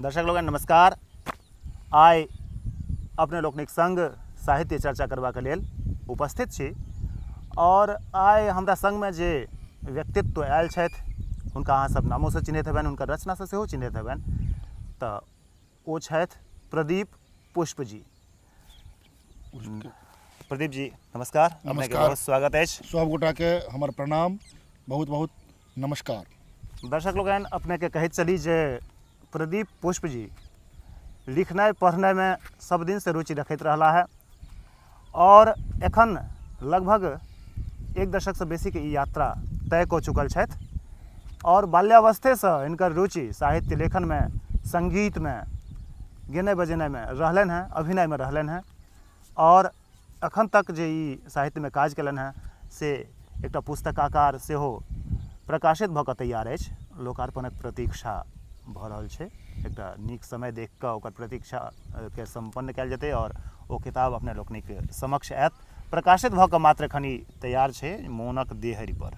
दर्शक लोगन नमस्कार। आइ अपने लोकनिक संग साहित्य चर्चा करबाक लेल उपस्थित छी और आइ हमरा संगमे जे व्यक्तित्व आयल छथि हुनका अहाँ सब नामोसँ चिन्हैत हेबनि, हुनकर रचनासँ सेहो चिन्हैत हेबनि। तऽ ओ छथि प्रदीप पुष्प जी। प्रदीप जी नमस्कार, अपनेके बहुत स्वागत अछि। सब गोटाके हमर प्रणाम, बहुत बहुत नमस्कार। दर्शक लोगन अपनेके कहैत चली जे प्रदीप पुष्प जी लिखनाइ पढ़नाइमे सब दिनसँ रुचि रखैत रहला है और एखन लगभग एक दशकसँ बेसीके ई यात्रा तय कऽ चुकल छथि और बाल्यावस्थेसँ हिनकर रुचि साहित्य लेखनमे, सङ्गीतमे, गेनाइ बजेनाइमे रहलनि हैं, अभिनयमे रहलनि हैं और एखन तक जे ई साहित्यमे काज केलनि हैं से एकटा पुस्तकाकार सेहो प्रकाशित भऽ कऽ तैयार अछि। लोकार्पणक प्रतीक्षा भऽ रहल छै। एकटा नीक समय देख कऽ ओकर प्रतीक्षाके सम्पन्न कयल जेतै और ओ किताब अपने लोकनिक समक्ष आयत। प्रकाशित भऽ कऽ मात्र एखन ई तैयार छै मोनक देहरि पर।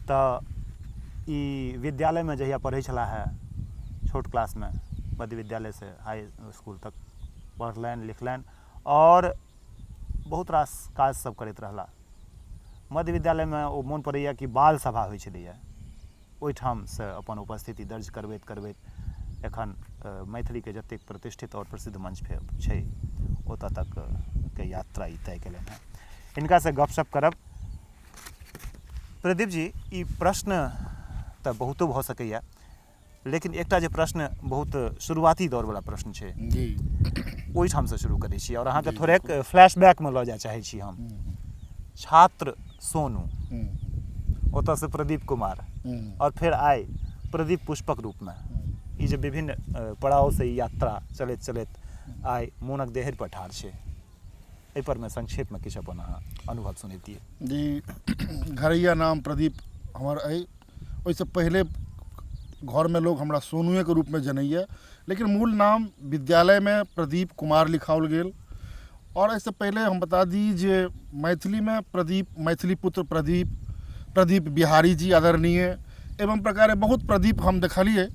तऽ ई विद्यालयमे जहिया पढ़ै छलाह है, छोट क्लासमे मध्य विद्यालयसँ हाई इसकुल तक पढ़लनि लिखलनि और बहुत रास काज सब करैत रहला। मध्य विद्यालयमे ओ मोन पड़ैया कि बाल सभा होइ छलैया, ओहिठामसँ अपन उपस्थिति दर्ज करबैत करबैत एखन मैथिलीके जतेक प्रतिष्ठित और प्रसिद्ध मंच छै ओतऽ तक के यात्रा ई तय केलनि हैं। हिनकासँ गपशप करब। प्रदीप जी, ई प्रश्न तऽ बहुतो भऽ सकैया, लेकिन एकटा जे प्रश्न बहुत शुरुआती दौरवला प्रश्न छै जी, ओहिठामसँ शुरू करै छी और अहाँके थोड़ेक फ्लैशबैकमे लऽ जाय चाहै छी हम। छात्र सोनू, ओतऽसँ प्रदीप कुमार और फिर आइ प्रदीप पुष्पक रूपमे ई जे विभिन्न पड़ावसँ ई यात्रा चलैत चलैत आइ मोनक देहरि पर ठाढ़ छै, एहिपरमे संक्षेपमे किछु अपन अहाँ अनुभव सुनैतियै। जी, घरैया नाम प्रदीप हमर अइ। ओहिसँ पहिले घरमे लोग हमरा सोनुएके रूपमे जनैया, लेकिन मूल नाम विद्यालयमे प्रदीप कुमार लिखाओल गेल। और एहिसँ पहिले हम बता दी जे मैथिलीमे प्रदीप, मैथिली पुत्र प्रदीप, प्रदीप बिहारी जी आदरणीय एवं प्रकारे बहुत प्रदीप हम देखलिए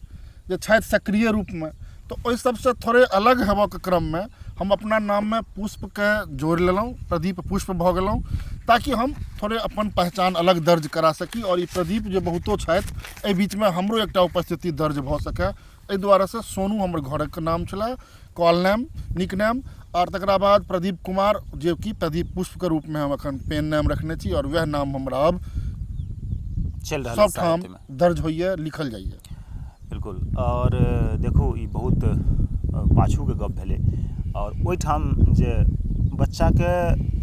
जे छथि सक्रिय रूपमे। तो ओहि सबसँ थोड़े अलग हेबाक क्रममे हम अपना नाममे पुष्पके जोड़ि लेलहुँ, प्रदीप पुष्प भऽ गेलहुँ, ताकि हम थोड़े अपन पहचान अलग दर्ज करा सकी। और ई प्रदीप जे बहुतो छथि एहि बीचमे हमरो एकटा उपस्थिति दर्ज भऽ सकै, एहि दुआरे से सोनू हमर घरक नाम छलै, कॉल नेम, निक नेम। और तकरा बाद प्रदीप कुमार जे कि प्रदीप पुष्पके रूपमे हम एखन पेन नेम रखने छी और वएह नाम हमरा अब सब ठाम दर्ज होइए, लिखल जाइए। बिल्कुल। और देखू ई बहुत पाछूके गप भेलै और ओहिठाम जे बच्चाके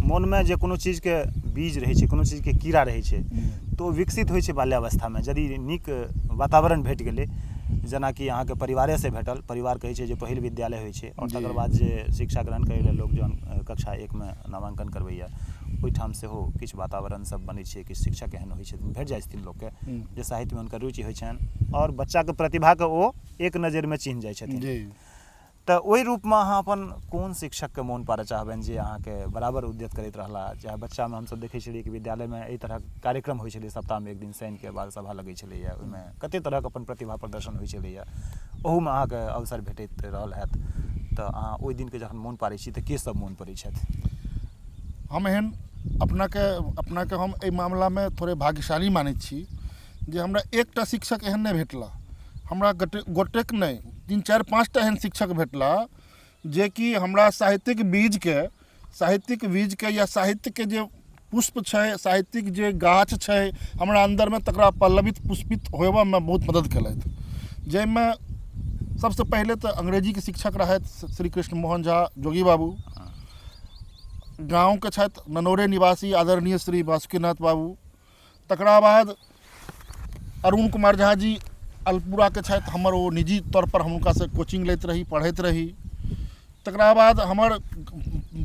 मोनमे जे कोनो चीजके बीज रहै छै, कोनो चीजके कीड़ा रहै छै तऽ ओ विकसित होइ छै बाल्यावस्थामे। यदि नीक वातावरण भेट गेलै, जेनाकि अहाँके परिवारेसँ भेटल, परिवार कहै छै जे पहिल विद्यालय होइ छै और तकर बाद जे शिक्षा ग्रहण करै लेल लोक जहन कक्षा 1मे नामाङ्कन करबैया ओहिठाम सेहो किछु वातावरण सब बनै छै, किछु शिक्षक एहन होइ छथिन, भेट जाइ छथिन लोकके जे साहित्यमे हुनकर रुचि होइ छनि और बच्चाके प्रतिभाके ओ एक नजरिमे चिन्ह जाइ छथिन। तऽ ओहि रूपमे अहाँ अपन कोन शिक्षकके मोन पाड़ऽ चाहबनि जे अहाँके बराबर उद्यत करैत रहला? चाहे बच्चामे हमसब देखै छलियै कि विद्यालयमे एहि तरहक कार्यक्रम होइ छलै, सप्ताहमे एक दिन शनिके बाल सभा लगै छलैया, ओहिमे कतेक तरहक अपन प्रतिभा प्रदर्शन होइ छलैया, ओहूमे अहाँके अवसर भेटैत रहल हैत। तऽ अहाँ ओहि दिनके जखन मोन पाड़ै छी तऽ के सब मोन पड़ै छथि? हम एहन अपनाके हम एहि मामलामे थोड़े भाग्यशाली मानै छी जे हमरा एकटा शिक्षक एहन नहि भेटला। हमरा गोटेक नहि, 3-4-5टा एहन शिक्षक भेटला जे कि हमरा साहित्यिक बीजके या साहित्यके जे पुष्प छै, साहित्यिक जे गाछ छै हमरा अन्दरमे, तकरा पल्लवित पुष्पित होयबामे बहुत मदद केलथि। जाहिमे सबसँ पहिले तऽ अंग्रेजीके शिक्षक रहथि श्री कृष्ण मोहन झा जोगी बाबू, गाँवके छथि ननौरे निवासी आदरणीय श्री वासुकीनाथ बाबू। तकरा बाद अरुण कुमार झा जी अलपुराके छथि, हमर ओ निजी तौर पर हम हुनकासँ कोचिंग लैत रही, पढ़ैत रही। तकरा बाद हमर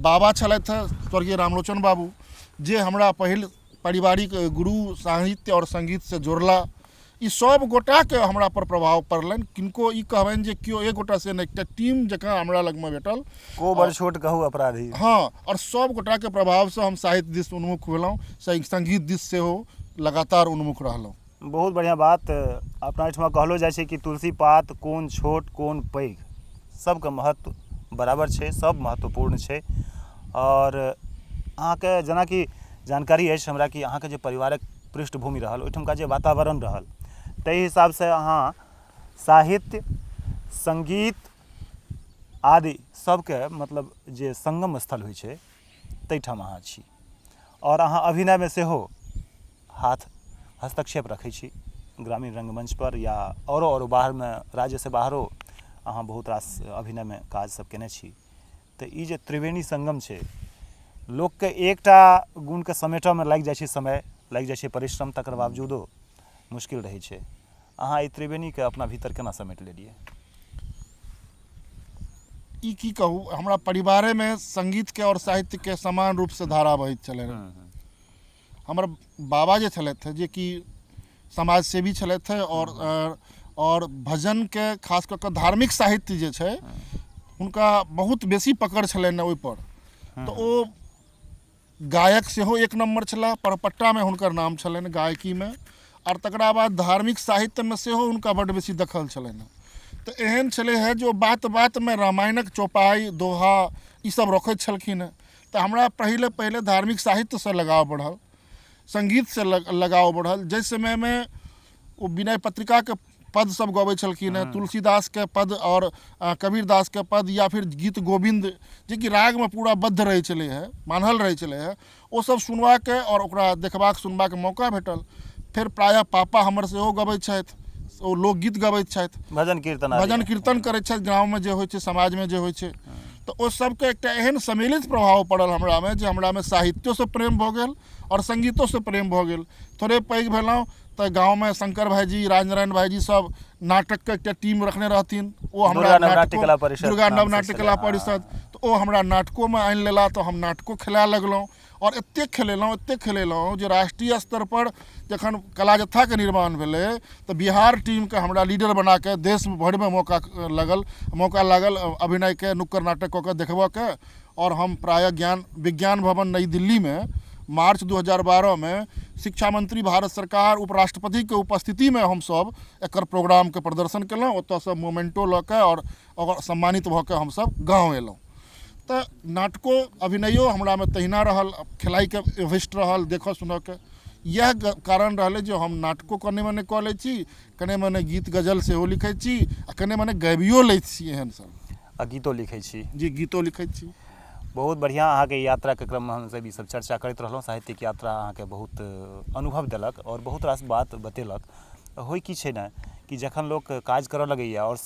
बाबा छलथि स्वर्गीय रामलोचन बाबू, जे हमरा पहिल पारिवारिक गुरु साहित्य और संगीतसँ जोड़ला। ई सब गोटाके हमरा पर प्रभाव पड़लनि। किनको ई कहबनि जे केओ एक गोटा से नहि, एकटा टीम जकाँ हमरा लगमे भेटल। को बड़ छोट कहू अपराधी। हाँ, और सब गोटाके प्रभावसँ हम साहित्य दिस उन्मुख भेलहुँ, संगीत दिस सेहो लगातार उन्मुख रहलहुँ। बहुत बढ़िया बात। अपना एहिठमा कहलो जाइ छै कि तुलसी पात कोन छोट कोन पैघ, सबके महत्व बराबर छै, सब महत्वपूर्ण छै। और अहाँके जेनाकि जानकारी अछि हमरा कि अहाँके जे परिवारक पृष्ठभूमि रहल, ओहिठुमका जे वातावरण रहल, ताहि हिसाबसँ अहाँ साहित्य, संगीत आदि सबके मतलब जे संगम स्थल होइ छै ताहिठाम अहाँ छी। और अहाँ अभिनयमे सेहो हाथ हस्तक्षेप रखै छी, ग्रामीण रंगमंच पर या औरो बाहरमे, राज्यसँ बाहरो अहाँ बहुत रास अभिनयमे काज सब केने छी। तऽ ई जे त्रिवेणी संगम छै, लोकके एकटा गुणके समेटऽमे लागि जाइ छै समय, लागि जाइ छै परिश्रम, तकर बावजूदो मुश्किल रहै छै। अहाँ ई त्रिवेणीके अपना भीतर केना समेट लेलियै? ई की कहू, हमरा परिवारेमे संगीतके और साहित्यके समान रूपसँ धारा बहैत छलै। हमर बाबा जे छलथि जे कि समाजसेवी छलथि और भजनके खास कऽ कऽ धार्मिक साहित्य जे छै हुनका बहुत बेसी पकड़ छलनि ओहिपर। तऽ ओ गायक सेहो एक नंबर छलाह, परपट्टामे हुनकर नाम छलनि गायकीमे, और तकरा बाद धार्मिक साहित्यमे सेहो हुनका बड्ड बेसी दखल छलनि। तऽ एहन छलै है जो बात बातमे रामायणक चौपाई दोहा ईसब रखैत छलखिन हेँ। तऽ हमरा पहिले धार्मिक साहित्यसँ लगाव बढ़ल, संगीत से लगाव बढ़ल। जाहि समयमे ओ विनय पत्रिकाके पद सब गबै छलखिन हैं, तुलसीदास के पद और कबीरदास के पद, या फिर गीत गोविंद जे कि रागमे पूरा बद्ध रहै छलै है, मानल रहै छलै है, ओ सब सुनबाके और ओकरा देखबाक सुनबाके मौका भेटल। फिर प्रायः पापा हमर सेहो गबै छथि, ओ लोकगीत गबैत छथि, भजन कीर्तन करैत छथि गाँवमे जे होइ छै, समाजमे जे होइ छै। तऽ ओ सबके एकटा एहन सम्मिलित प्रभाव पड़ल हमरामे जे हमरामे साहित्योसँ प्रेम भऽ गेल और संगीतोसँ प्रेम भऽ गेल। थोड़े पैघ भेलहुँ तऽ गाँवमे शंकर भाईजी, राजनारायण भाईजी सब नाटकके एकटा टीम रखने रहथिन, ओ हमरा दुर्गा नव नाट्य कला परिषद, तऽ ओ हमरा नाटकोमे आनि लेला। तऽ हम नाटको खेलाए लगलहुँ और एतेक खेलेलहुँ जे राष्ट्रीय स्तर पर जखन कला जत्थाके निर्माण भेलै तऽ बिहार टीमके हमरा लीडर बनाके देश भरिमे मौका लागल अभिनयके, नुक्कड़ नाटक कऽ के देखबऽके। और हम प्रायः विज्ञान भवन नई दिल्ली में मार्च 2012 में शिक्षा मंत्री भारत सरकार, उपराष्ट्रपति के उपस्थिति में हम सब एकर प्रोग्राम के प्रदर्शन केलहुँ। ओतऽसँ मोमेंटो लऽ के और सम्मानित भऽ के हम सब गाँव एलहुँ। तऽ नाटको अभिनयो हमरा में तहिना रहल, खेलाइके अभिष्ट रहल, देखऽ सुनऽके। यह कारण रहलै जो हम नाटको कने मने कऽ लै छी, कने मने गीत गजल सेहो लिखै छी, आ कने मने गाबियो लैत छी एहन सब। आ गीतो लिखै छी? जी, गीतो लिखै छी। बहुत बढ़िया। अहाँके यात्राके क्रममे हमसब ई सब चर्चा करैत रहलहुँ। साहित्यिक यात्रा अहाँके बहुत अनुभव देलक और बहुत रास बात बतेलक। होइ की छै ने कि जखन लोक काज करऽ लगैए और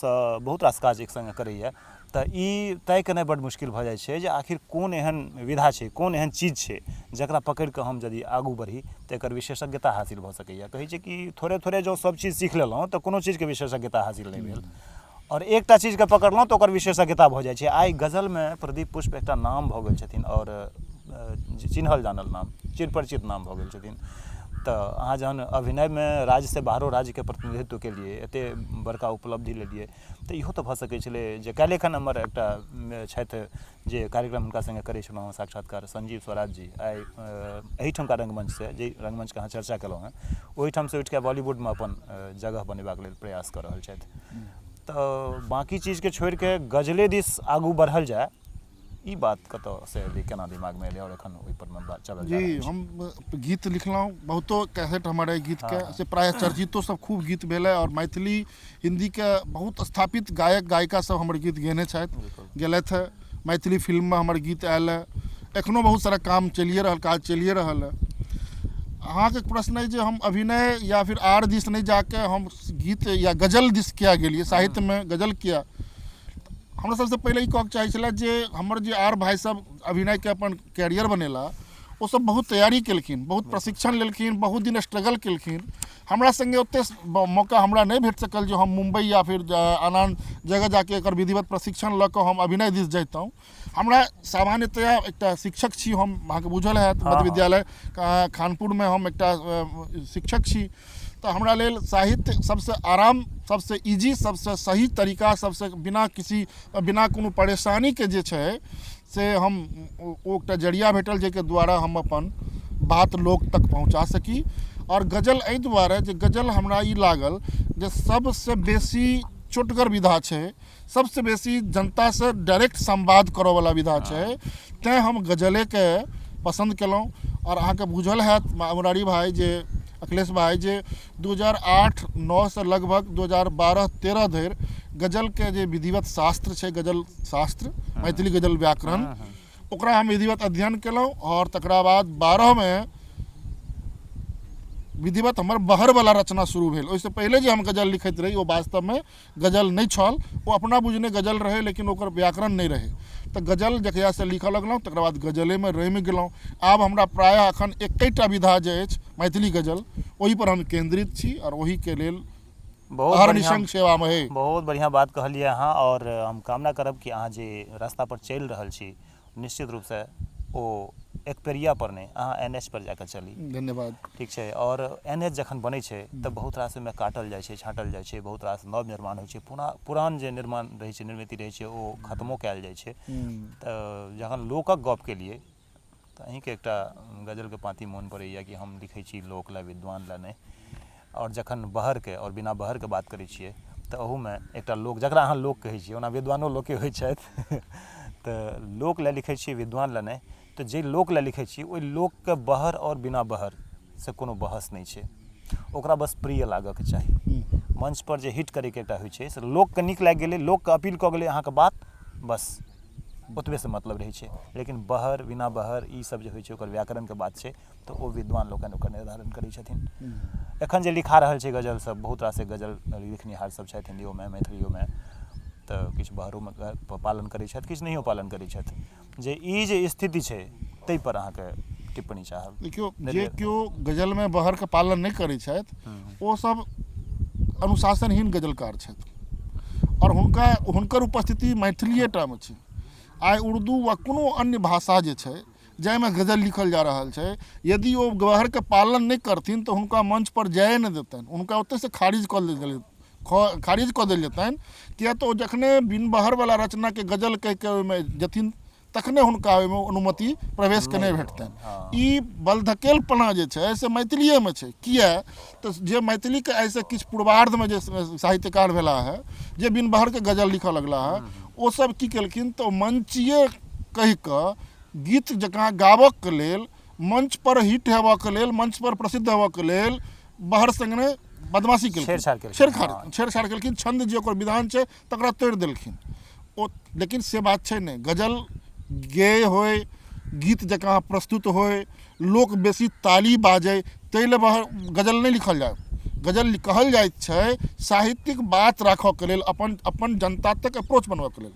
बहुत रास काज एक संगे करैए, तऽ ई तय केनाइ बड्ड मुश्किल भऽ जाइ छै जे आखिर कोन एहन विधा छै, कोन एहन चीज छै जकरा पकड़ि कऽ हम यदि आगू बढ़ी तऽ एकर विशेषज्ञता हासिल भऽ सकैए। कहै छै कि थोड़े जो सब चीज सीख लेलहुँ तऽ कोनो चीजके विशेषज्ञता हासिल नहि भेल, और एकटा चीजके पकड़लहुँ तऽ ओकर विशेषज्ञता भऽ जाइ छै। आइ गजलमे प्रदीप पुष्प एकटा नाम भऽ गेल छथिन, और चिन्हल जानल नाम, चिर परिचित नाम भऽ गेल छथिन। तऽ अहाँ जहन अभिनयमे राज्यसँ बाहरो राज्यके प्रतिनिधित्व केलिए, एतेक बड़का उपलब्धि लेलिए, तऽ इहो तऽ भऽ सकै छलै जे काल्हि खन हमर एकटा छथि जे कार्यक्रम हुनका सङ्गे करै छलहुँ साक्षात्कार, संजीव स्वराज जी, आइ एहिठामका रङ्गमञ्चसँ, जे रङ्गमञ्चके अहाँ चर्चा केलहुँ हेँ, ओहिठामसँ उठि कऽ बॉलीवुडमे अपन जगह बनेबाक लेल प्रयास कऽ रहल छथि। तऽ बाकी चीजके छोड़ि कऽ गजले दिस आगू बढ़ल जाए, ई बात कतऽसँ एलै, केना दिमागमे एलै और एखन ओहिपर मे बात चलल जा रहल छै? जी, हम गीत लिखलहुँ, बहुतो कैसेट हमर अइ गीतके, से प्रायः चर्चितो सब खूब गीत भेलै। और मैथिली हिंदीके बहुत स्थापित गायक गायिका सब हमर गीत गेने गेलथि है। मैथिली फिल्ममे हमर गीत आयल है, एखनो बहुत सारा काम चलिए रहल, काज चलिए रहल है। अहाँके प्रश्न है जे हम अभिनय या फिर आर दिस नहीं जाके हम गीत या गजल दिस किया गेलिए, साहित्य में गजल किया? हमरा सबसे पहले ई कहऽ चाहै छलै जे हमर जे आर भाई सब अभिनयके अपन कैरियर बनेला, वो सब बहुत तैयारी केलखिन, बहुत प्रशिक्षण लेलखिन, बहुत दिन स्ट्रगल केलखिन। हमरा संगे ओते मौका हमरा नहीं भेट सकल जो हम मुंबई या फिर आन जगह जाके एकर विधिवत प्रशिक्षण लऽ कऽ हम अभिनय दिस जैतहुँ। हमरा सामान्यतया एकटा शिक्षक छी हम, अहाँके बुझल हैत, मध्य विद्यालय खानपुरमे हम एकटा शिक्षक छी। तऽ हमरा लेल साहित्य सबसे आराम, सबसे इजी, सबसे सही तरीका, सबसे बिना कोनो परेशानीके जे छै से हम ओ एकटा जरिया भेटल जाहिके द्वारा हम अपन बात लोक तक पहुँचा सकी और गजल एहि दुआरे जे गजल हमरा ई लागल जे सबसे बेसी चोटगर विधा छै, सबसे बेसी जनता से डायरेक्ट संवाद करऽ वाला विधा छै, तेँ हम गजले के पसंद केलहुँ। और अहाँके बुझल हैत मुरारी भाई जे अखिलेश भाई जे 2008-9 से लगभग 2012-13 धरि गजल के जे विधिवत शास्त्र छै, गजल शास्त्र मैथिली गजल व्याकरण, ओकरा हम विधिवत अध्ययन केलहुँ। और तकरा बाद 12 में विधिवत हमर बहर वाला रचना शुरू भेल। ओहिसँ पहिले जे हम गजल लिखैत रही वो वास्तव में गजल नहीं छल, वो अपना बुझने गजल रहे लेकिन ओकर व्याकरण नहीं रहे। तो गजल जकरा से लिखऽ लगलहुँ तकर बाद गजले में रमि गेलहुँ। आब हमरा प्रायः अखन एकेटा विधा जे अछि मैथिली गजल, ओहि पर हम केंद्रित छी और ओहि के लेल अहर्निशं सेवा में है। बहुत बढ़िया बात कहलिए अहाँ। और हम कामना करब कि अहाँ जे रास्ता पर चलि रहल छी निश्चित रूप से ओ एकपेरिया पर नहीं, अहाँ NH पर जाकर चली। धन्यवाद। ठीक है। और NH जखन बनै छै तब बहुत रास में काटल जाइ छै, छाँटल जाइ छै, बहुत रास नव निर्माण होइ छै, पुरान जे निर्माण रहै छै, निर्मित रहै छै ओ खत्मो कयल जाइ छै। तऽ जखन लोकक गप के लिए तऽ अहींके एकटा गजलके पाँति मोन पड़ैए कि हम लिखै छी लोक लए, विद्वान लए नहि। और जखन बहरके और बिना बहरके बात करै छियै तऽ ओहूमे एकटा लोक, जकरा अहाँ लोक कहै छियै, ओना विद्वानो लोके होइ छथि तऽ लोक लए लिखै छियै, विद्वान लए नहि। तो जे लोक लए लिखै छी ओहि लोकके बहर और बिना बहर से कोनो बहस नहीं छै, ओकरा बस प्रिय लागऽके चाही। मंच पर जे हिट करैके एकटा होइ छै से लोकके नीक लागि गेलै, लोकके अपील कऽ गेलै अहाँके बात, बस ओतबे से मतलब रहै छै। लेकिन बहर बिना बहर ई सब जे होइ छै ओकर व्याकरणके बात छै तऽ ओ विद्वान लोकनि ओकर निर्धारण करै छथिन। एखन जे लिखा रहल छै गजल सब, बहुत रास गजल लिखनिहार सब छथि हिंदियोमे मैथिलियोमे, तऽ किछु बहरोमे पालन करै छथि, किछु नहियो पालन करै छथि। जे ई जे स्थिति छै ताहि पर अहाँके टिप्पणी चाहब। देखियो जे केओ गजल में बहर के पालन नहीं करै छथि ओ सब अनुशासनहीन गजलकार छथि और हुनकर उपस्थिति मैथिलीएटा में छै। आइ उर्दू वा कोनो अन्य भाषा जे छै जाहिमे गजल लिखल जा रहल छै, यदि ओ बहर के पालन नहीं करथिन तऽ हुनका मंच पर जाए नहीं देतनि, हुनका ओतय से खारिज कऽ देल जेतनि। किया तऽ ओ जखने बिन बहर वाला रचना के गजल कहि के ओहिमे जेथिन तखने हुनका ओहिमे अनुमति प्रवेश के नहीं भेटतनि। ई बलधकेलपना जे छै से मैथिलीए में छै। किया तऽ जे मैथिली के ऐसे किछु पूर्वार्ध में जे साहित्यकार भेला है, जे बिन बहर के गजल लिखऽ लगला है, ओ सब की केलखिन तऽ मंचीय कहि कऽ गीत जकाँ गाबऽ के लेल, मंच पर हिट हेबऽ के लेल, मंच पर प्रसिद्ध हेबऽ के लेल बहर संगे बदमाशी केलखिन, छेड़छाड़ केलखिन। छंद जे ओकर विधान छै तकरा तोड़ि देलखिन। ओ लेकिन से बात छै नहीं। गजल गेय होय, गीत जकाँ प्रस्तुत होय, लोक बेसी ताली बाजै, ताहि लेल गजल नहीं लिखल जाय। गजल कहल जाइत छै साहित्यिक बात राखऽ के लेल, अपन जनता तक अप्रोच बनबऽ के लेल।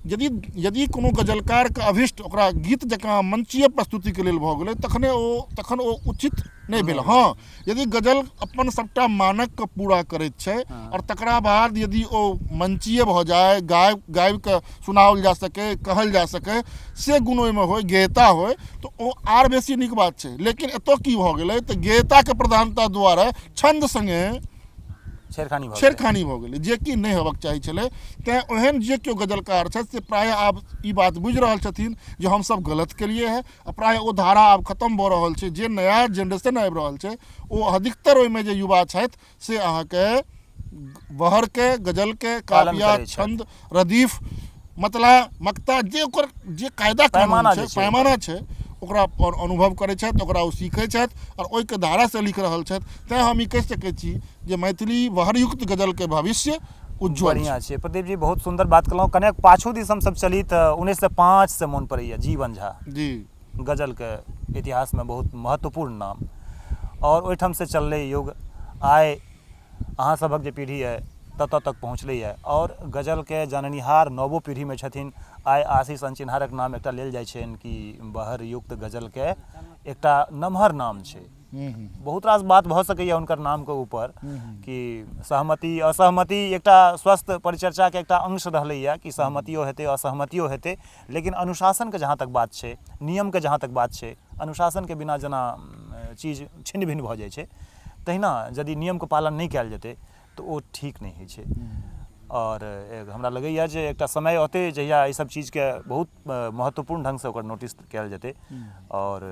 यदि कोनो गजलकार के अभिष्ट ओकरा गीत जकाँ मंचीय प्रस्तुति के लेल भऽ गेलै तखन ओ उचित नहीं भेल। हाँ, यदि गजल अपन सबटा मानक के पूरा करैत छै और तकरा बाद यदि ओ मंचीय भऽ जाए, गाबि के सुनाओल जा सके, कहल जा सके, से गुण ओहिमे होय, गेयता होय, तो ओ आर बेसी नीक बात छै। लेकिन एतऽ की भऽ गेलै तऽ गेयता के प्रधानता दुआरे छंद संगे छेड़खानी भऽ गेलै, जे कि नहीं हेबाक चाही छलै। तेँ ओहन जे केओ गजलकार छथि से प्रायः आब ई बात बुझि रहल छथिन जे हमसब गलत केलिए है, आ प्रायः ओ धारा आब खत्म भऽ रहल छै। जे नया जेनरेशन आबि रहल छै ओ अधिकतर ओहिमे जे युवा छथि से अहाँके बहर के, गजल के, काफिया, छंद, रदीफ, मतला, मक्ता, जे ओकर जे कायदा कानून छै, पैमाना छै, ओकरा अनुभव करै छथि, ओकरा ओ सीखै छथि और ओहिके धारा से लिख रहल छथि। तेँ हम ई कहि सकै छी जे मैथिली बहरयुक्त गजल के भविष्य उज्ज्वल बढ़िया छै। प्रदीप जी बहुत सुंदर बात कहलहुँ। कने पाछू दिस हम सब चली तऽ 1905 से मोन पड़ैया जीवन झा जी, गजल के इतिहास में बहुत महत्वपूर्ण नाम, और ओहिठाम से चललै युग। आइ अहाँ सबक जे पीढ़ी है ततऽ तक पहुँचलैए और गजल के जाननिहार नवो पीढ़ी में छथिन। आइ आशीष अनचिन्हारक नाम एकटा लेल जाइ छनि कि बहर युक्त गजल के एकटा नमहर नाम छै। बहुत रास बात भऽ सकैए हुनकर नाम के ऊपर कि सहमति असहमति एकटा स्वस्थ परिचर्चा के एकटा अंश रहलैए कि सहमतियो हेतै, असहमतियो हेतै, लेकिन अनुशासन के जहाँ तक बात छै, नियम के जहाँ तक बात छै, अनुशासन के बिना जेना चीज छिन्न भिन्न भऽ जाइ छै, तहिना यदि नियम के पालन नहीं कयल जेतै तऽ ओ ठीक नहीं होइ छै। और हमरा लगैए जे एकटा समय औतै जहिया एहि सब चीज के बहुत महत्वपूर्ण ढंग से ओकर नोटिस कयल जेतै और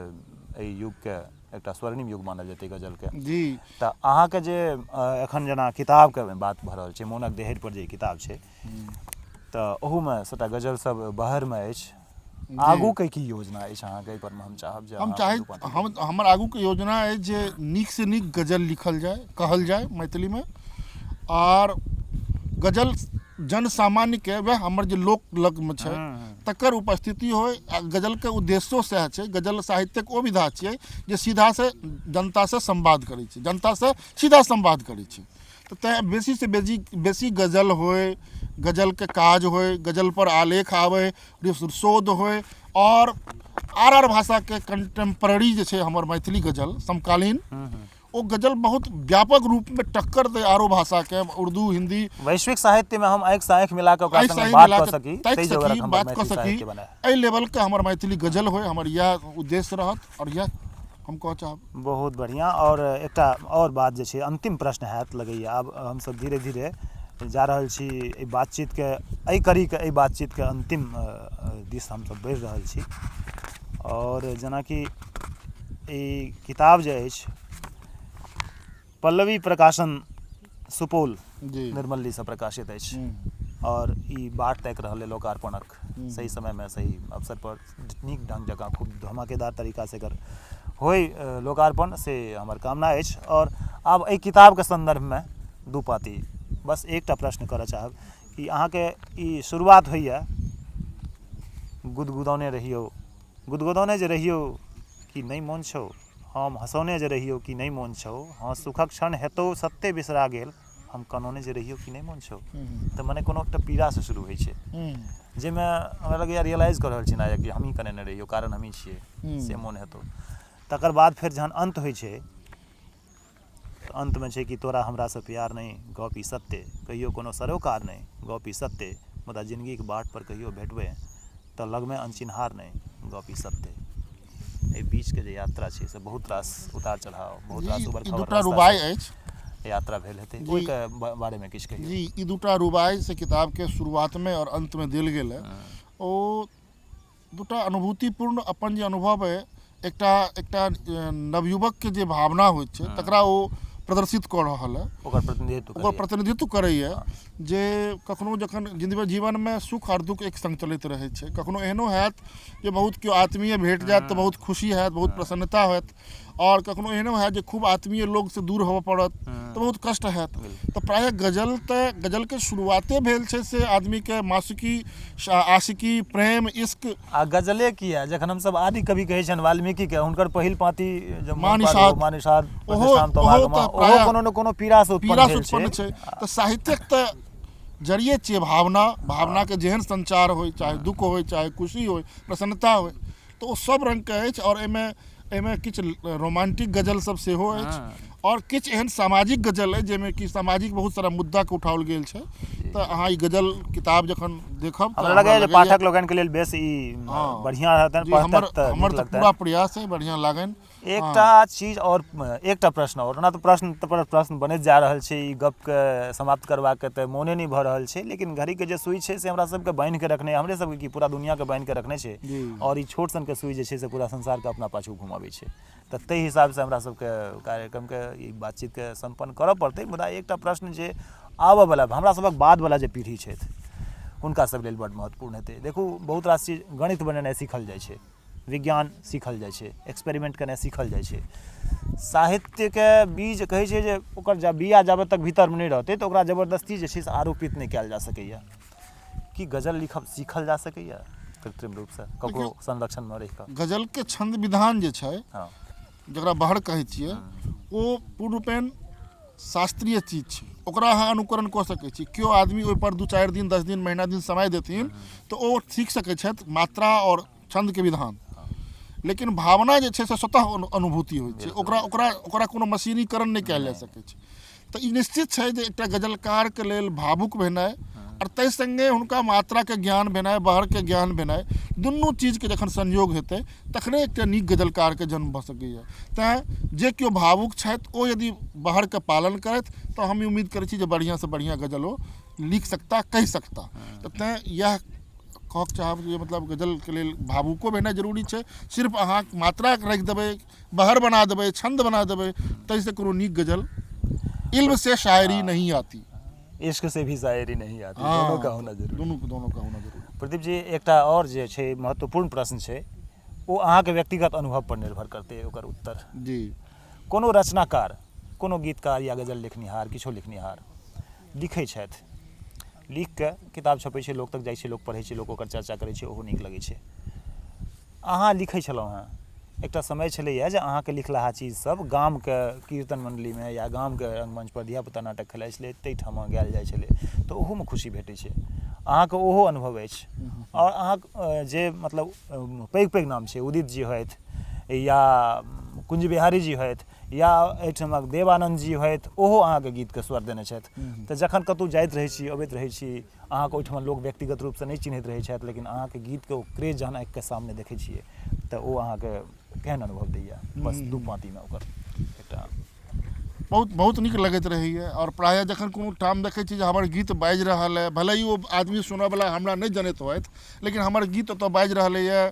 एहि युग के एकटा स्वर्णिम युग मानल जेतै गजलके। जी तऽ अहाँके जे एखन जेना किताबके बात भऽ रहल छै, मोनक देहरि पर जे किताब छै, तऽ ओहूमे सबटा गजल सब बाहरमे अछि। आगूके की योजना अछि अहाँके, एहिपर हम चाहब जे हम अहाँ चाहे दू पाँति हमर आगूके योजना अछि जे नीक से नीक गजल लिखल जाए, कहल जाए मैथिलीमे, और गजल जन सामान्य के वह हमर जे लोक लगमे छै तकर उपस्थिति होय। आ गजलके उद्देश्यो सएह छै। गजल साहित्यक ओ विधा छियै जे सीधा से जनता से संवाद करै छै, जनता से सीधा संवाद करै छै। तऽ तैँ बेसी से बेसी गजल होय, गजल के काज होय, गजल पर आलेख आवे, शोध होय, और आर भाषा के कंटेम्पररी जे छै हमर मैथिली गजल समकालीन, वो गजल बहुत व्यापक रूप में टक्कर दे आरो भाषा के, उर्दू हिंदी वैश्विक साहित्य में हम आँखि से आँखि मिला के ओकरा आँखि संगे से बात मिला कऽ के सकी, ताकि ताहि जोगरक सकी, हमर बात कऽ मैथिली सकी, साहित्य बने। एहि लेवल के हमर मैथिली गजल होय, हमर यह उद्देश्य रहत और यह हम कह चाहब। बहुत बढ़िया। और एकटा और बात जे छै, अंतिम प्रश्न हैत लगैया। आब हमसब धीरे धीरे जा रहल छी एहि बातचीतके, एहि कड़ीके, एहि बातचीतके अंतिम दिस हमसब बढ़ि रहल छी। और जेनाकि ई किताब जे अछि, पल्लवी प्रकाशन सुपौल जी निर्मली से प्रकाशित अछि, और ई बाट ताकि रहल है लोकार्पणक सही समय में सही अवसर पर नीक ढंग जकाँ खूब धमाकेदार तरीका से एकर होय लोकार्पण, से हमर कामना अछि। और आब एहि किताबके संदर्भमे दू पाती बस एकटा प्रश्न करऽ चाहब कि अहाँके ई शुरुआत होइए गुदगुदौने जे रहियौ कि नहि मोन छौ, हम हँसौने जे रहियौ कि नहि मोन छौ, हाँ सुखक क्षण हेतौ सत्ते बिसरा गेल, हम कनौने जे रहियौ कि नहि मोन छौ। तऽ मने कोनो एकटा पीड़ासँ शुरू होइ छै, जाहिमे हमरा लगैए रियलाइज कऽ रहल छी नायक कि हमही कनेने रहियौ, कारण हमही छियै, से मोन हेतौ। तकर बाद फेर जहन अंत होइ छै, अंतमे छै कि तोरा हमरासँ प्यार नहि, गप ई सत्य, कहियो कोनो सरोकार नहि, गप ई सत्य, मुदा जिंदगीके बाट पर कहियो भेटबै तऽ लगमे अनचिन्हार नहि, गप ई सत्य। एहि बीचके जे यात्रा छै से बहुत रास उतार चढ़ाव, बहुत रास उबड़ खाबड़ दूटा रुबाई अछि, यात्रा भेल हेतै, ओहिके बारेमे किछु कहियौ। जी ई दूटा रुबाई से किताबके शुरुआतमे और अंतमे देल गेल है, ओ दूटा अनुभूतिपूर्ण अपन जे अनुभव है, एकटा नवयुवकके जे भावना होइत छै तकरा ओ प्रदर्शित कऽ रहल है, ओकर प्रतिनिधित्व करैए जे कखनो जखन जीवनमे सुख और दुख एक संग चलैत रहै छै। कखनो एहनो हैत जे बहुत केओ आत्मीय भेट जायत तऽ बहुत खुशी हैत, बहुत प्रसन्नता हैत, और कखनो एहनो हैत जे खूब आत्मीय लोग से दूर होबऽ पड़त तऽ बहुत कष्ट हैत। तऽ प्रायः गजलके शुरुआते भेल छै से आदमीके मासूकी, आशिकी, प्रेम, इश्क। आ गजले किया, जखन हमसब आदि कवि कहै छनि वाल्मीकि के, हुनकर पहिल पाँति मानिषाद ओहो कोनो न कोनो पीड़ासँ उत्पन्न छै। तऽ साहित्यक तऽ जरिए छियै भावनाके जेहन संचार होय, चाहे दुख होय, चाहे खुशी होय, प्रसन्नता होय, तऽ ओ सब रंगके अछि। और एहिमे किछु रोमांटिक गजल सब सेहो अछि, और किछु एहन सामाजिक गजल अछि जाहिमे कि सामाजिक बहुत सारा मुद्दाके उठाओल गेल छै। तऽ अहाँ ई गजल किताब जखन देखब हमरा लगैए जे पाठक लोगन के लेल बेस ई बढ़िया रहतनि, हमर तऽ पूरा प्रयास है बढ़िया लागनि। एकटा चीज और, एकटा प्रश्न और, ओना तऽ प्रश्न बनैत जा रहल छै, ई गपके समाप्त करबाके तऽ मोने नहि भऽ रहल छै, लेकिन घड़ीके जे सुई छै से हमरा सबके बान्हि के रखने, हमरे सबके की पूरा दुनियाके बान्हि के रखने छै, और ई छोट सनके सुई जे छै से पूरा संसारके अपना पाछू घुमाबै छै। तऽ ताहि हिसाबसँ हमरा सबके कार्यक्रमके ई बातचीतके सम्पन्न करऽ पड़तै। मुदा एकटा प्रश्न जे आबऽवला, हमरा सबक बादवला जे पीढ़ी छथि हुनका सब लेल बड्ड महत्वपूर्ण हेतै। देखू बहुत रास चीज गणित बनेनाइ सीखल जाइ छै, विज्ञान सीखल जाइ छै, एक्सपेरिमेंट केनाइ सीखल जाइ छै। साहित्यके बीज कहै छै जे ओकर बिया जाबे तक भीतरमे नहि रहतै तऽ ओकरा जबरदस्ती जे छै से आरोपित नहि कयल जा सकैए। कि गजल लिखब सीखल जा सकैए कृत्रिम रूपसँ ककरो संरक्षणमे रहि कऽ? गजलके छंद विधान जे छै, जकरा बहर कहै छियै, ओ पूर्ण रूपेण शास्त्रीय चीज छै। ओकरा अहाँ अनुकरण कऽ सकै छी। केओ आदमी ओहिपर 2-4 दिन, 10 दिन, महीना दिन समय देथिन तऽ ओ सीख सकै छथि मात्रा और छंदके विधान। लेकिन भावना जे छै से स्वतः अनुभूति होइ छै, ओकरा कोनो मशीनीकरण नहि कयल जा सकै छै। तऽ ई निश्चित छै जे एकटा गजलकारके लेल भावुक भेनाइ और ताहि संगे हुनका मात्राके ज्ञान भेनाइ, बहरके ज्ञान भेनाइ, दुनू चीजके जखन संयोग हेतै तखने एकटा नीक गजलकारके जन्म भऽ सकैए। तेँ जे केओ भावुक छथि ओ यदि बहरके पालन करथि तऽ हम उम्मीद करै छी जे बढ़िआँसँ बढ़िआँ गजल ओ लिख सकता, कहि सकता। तऽ तेँ इएह कहक चाहब जे मतलब गजल के लेल भावुको भेनाइ जरूरी छै। सिर्फ अहाँ मात्रा रख देबै, बहर बना देबै, छंद बना देबै, ताहिसँ कोनो नीक गजल, इल्म से शायरी नहीं आती, इश्क से भी शायरी नहीं आती, हाँ, दोनों का होना जरूरी। दोनों का होना जरूरी। प्रदीप जी एकटा और जे छै महत्वपूर्ण प्रश्न छै, ओ अहाँके व्यक्तिगत अनुभव पर निर्भर करते ओकर उत्तर। जी। कोनो रचनाकार, कोनो गीतकार या गजल लिखनिहार, किछो लिखनिहार लिखै छथि, लिख के किताब छपै छै, लोक तक जाइ छै, लोक पढ़ै छै, लोक ओकर चर्चा करै छै, ओहो नीक लगै छै। अहाँ लिखै छलहुँ हेँ, एकटा समय छलैए जे अहाँके लिखलाहा चीज सब गामके कीर्तन मंडलीमे या गामके रंगमंच पर धियापुता नाटक खेलाइ छलै, ताहिठाम गायल जाइ छलै, तऽ ओहोमे खुशी भेटै छै। अहाँके ओहो अनुभव अछि। आओर अहाँ जे मतलब पैघ पैघ नाम छै, उदित जी होथि या कुंज बिहारी जी होथि या एहिठामक देवानंद जी होथि, ओहो अहाँके गीतके स्वर देने छथि। तऽ जखन कतहु जाइत रहै छी, अबैत रहै छी, अहाँके ओहिठाम लोक व्यक्तिगत रूपसँ नहि चिन्हैत रहै छथि, लेकिन अहाँके गीतके ओ क्रेज जहन आँखिके सामने देखै छियै, तऽ ओ अहाँके केहन अनुभव दैए? बस दू पाँतीमे ओकर एकटा बहुत नीक लगैत रहैए। और प्रायः जखन कोनो ठाम देखै छी जे हमर गीत बाजि रहल है, भले ही ओ आदमी सुनयवला हमरा नहि जनैत होथि, लेकिन हमर गीत ओतऽ बाजि रहलैए,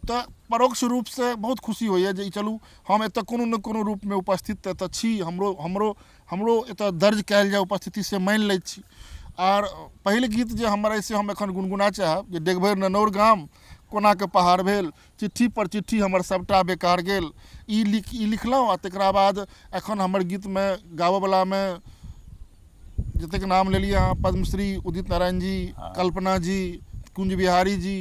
तऽ परोक्ष रूपसँ बहुत खुशी होइए जे चलू हम एतऽ कोनो ने कोनो रूपमे उपस्थित एतऽ छी, हमरो एतऽ दर्ज कयल जाय उपस्थिति से मानि लैत छी। आर पहिल गीत जे हमर अइ से हम एखन गुनगुना चाहब जे डेगभरि ननौर गाम कोना के पहाड़ भेल, चिट्ठी पर चिट्ठी हमर सबटा बेकार गेल, ई लिखलहुँ। आ तकरा बाद एखन हमर गीतमे गाबयवलामे जतेक नाम लेलियै अहाँ, पद्मश्री उदित नारायण जी, कल्पना जी, कुंज बिहारी जी,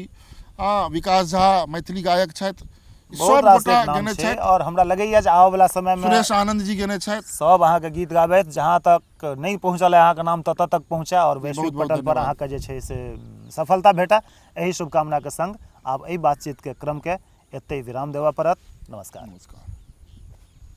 विकास झा मैथिली गायक छथि, सब गोटा गेने छथि। और हमरा लगैए जे आबयवला समयमे सुरेश आनंद जी गेने छथि। सब अहाँके गीत गाबैत, जहाँ तक नहीं पहुँचल है अहाँके नाम, ततऽ तक पहुँचे और वैश्विक पटल पर अहाँके जे छै से सफलता भेटै। एही शुभकामना के संग आब एहि बातचीत के क्रम के एतै विराम देबऽ पड़त। नमस्कार।